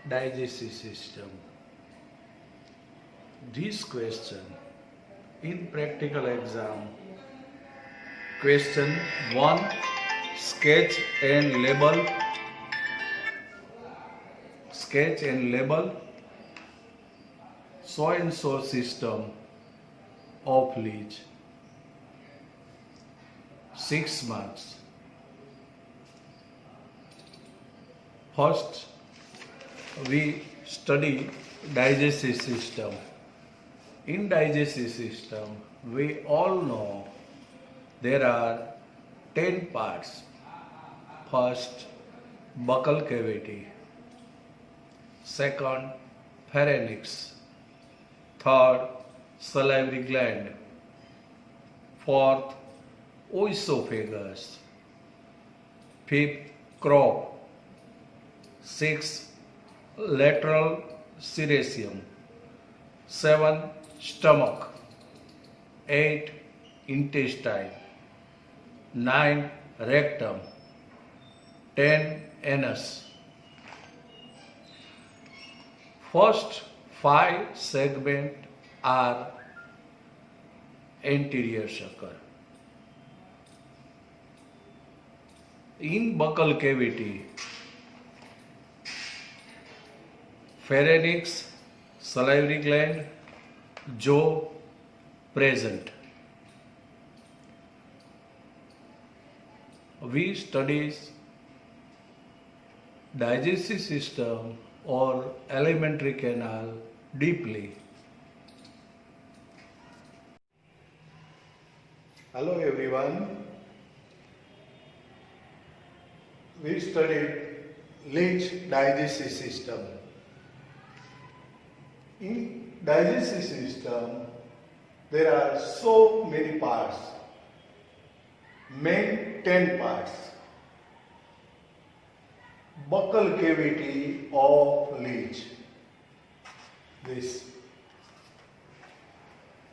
Digestive system. This question in practical exam. Question 1. Sketch and label. Sketch and label so and so system of Leech. 6 marks. First, we study digestive system. In digestive system, we all know there are 10 parts. First, buccal cavity. Second, pharynx. Third, salivary gland. Fourth, esophagus. Fifth, crop. Sixth, lateral seresium. 7. Stomach. 8. Intestine. 9. Rectum. 10. Anus. First 5 segments are anterior sucker. In buccal cavity, pharynx, salivary gland, jaw present. We study digestive system or alimentary canal deeply. Hello everyone. We studied Leech digestive system. In digestive system, there are so many parts, main 10 parts. Buccal cavity of Leech. This.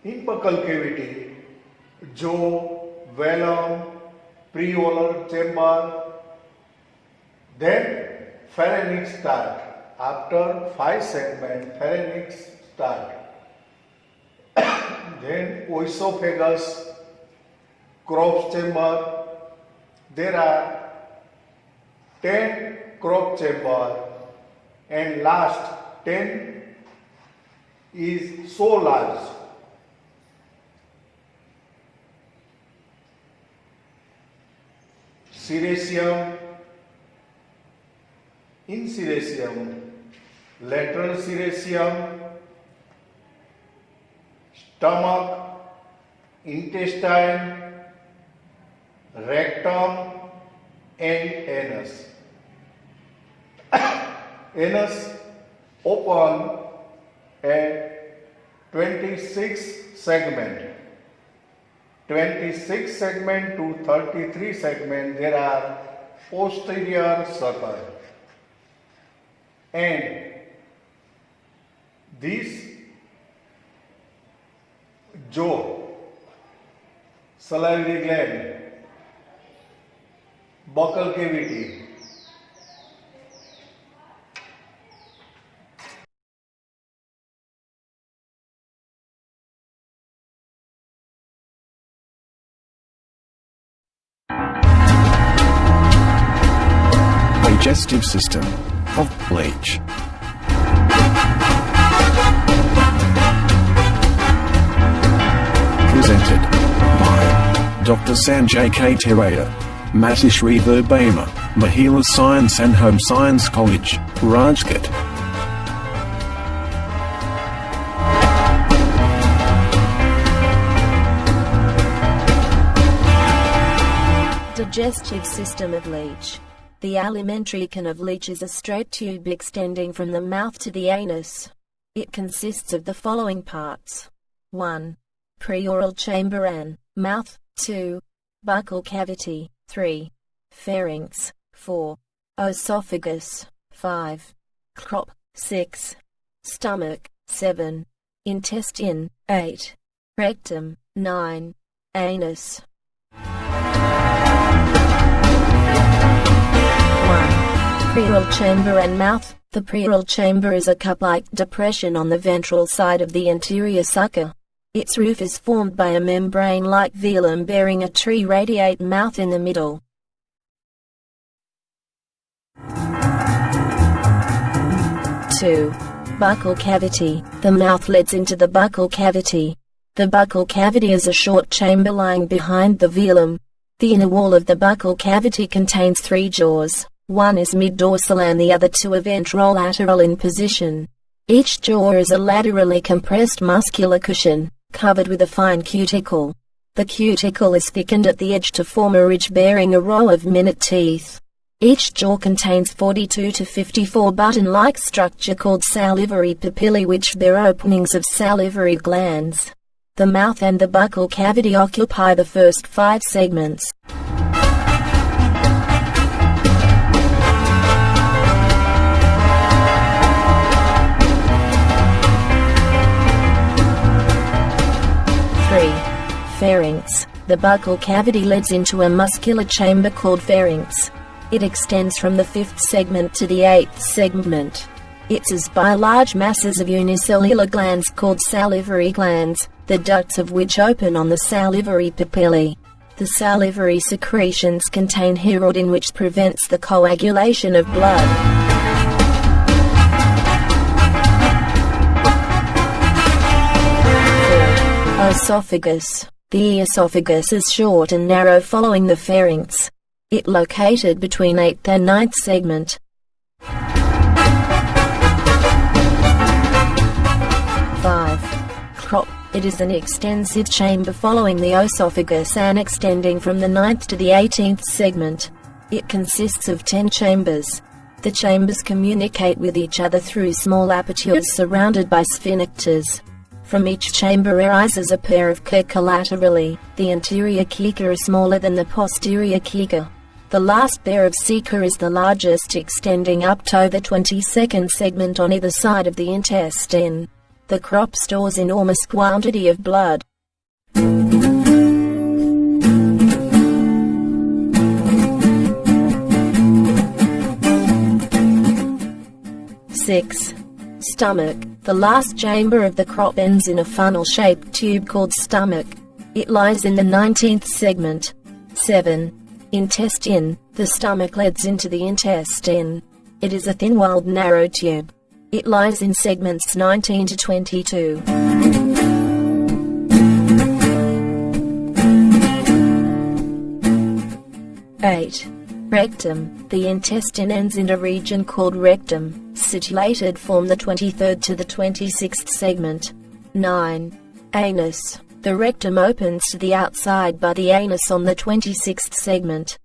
In buccal cavity, jaw, velum, premolar chamber, then pharynx start. After 5 segments, pharynx start. Then esophagus, crop chamber. There are 10 crop chamber, and last 10 is so large. Seresium. In seresium, lateral seresium, stomach, intestine, rectum, and anus. Anus open at 26 segment. 26 segment to 33 segment there are posterior sucker. And this jaw, salivary gland, buccal cavity, digestive system of Leech. Presented by Dr. Sanjay K. Terada, Matishri Verbama, Mahila Science and Home Science College, Rajkot. Digestive system of Leech. The alimentary canal of Leech is a straight tube extending from the mouth to the anus. It consists of the following parts. 1. Preoral chamber and mouth. 2. Buccal cavity. 3. Pharynx. 4. Esophagus. 5. Crop. 6. Stomach. 7. Intestine. 8. Rectum. 9. Anus. 1. Preoral chamber and mouth. The preoral chamber is a cup-like depression on the ventral side of the anterior sucker. Its roof is formed by a membrane-like velum bearing a tree-radiate mouth in the middle. Two. Buccal cavity. The mouth leads into the buccal cavity. The buccal cavity is a short chamber lying behind the velum. The inner wall of the buccal cavity contains 3 jaws. One is mid-dorsal and the other 2 are ventrolateral in position. Each jaw is a laterally compressed muscular cushion, covered with a fine cuticle. The cuticle is thickened at the edge to form a ridge bearing a row of minute teeth. Each jaw contains 42 to 54 button-like structure called salivary papillae which bear openings of salivary glands. The mouth and the buccal cavity occupy the first 5 segments. Pharynx. The buccal cavity leads into a muscular chamber called pharynx. It extends from the 5th segment to the 8th segment. It is by large masses of unicellular glands called salivary glands, the ducts of which open on the salivary papillae. The salivary secretions contain hyaluron which prevents the coagulation of blood. Esophagus. The esophagus is short and narrow following the pharynx. It located between 8th and 9th segment. 5. Crop. It is an extensive chamber following the esophagus and extending from the 9th to the 18th segment. It consists of 10 chambers. The chambers communicate with each other through small apertures surrounded by sphincters. From each chamber arises a pair of ceca laterally. The anterior ceca is smaller than the posterior ceca. The last pair of ceca is the largest, extending up to the 22nd segment on either side of the intestine. The crop stores enormous quantity of blood. 6. Stomach. The last chamber of the crop ends in a funnel-shaped tube called stomach. It lies in the 19th segment. 7. Intestine. The stomach leads into the intestine. It is a thin-walled narrow tube. It lies in segments 19 to 22. 8. Rectum. The intestine ends in a region called rectum, situated from the 23rd to the 26th segment. 9. Anus. The rectum opens to the outside by the anus on the 26th segment.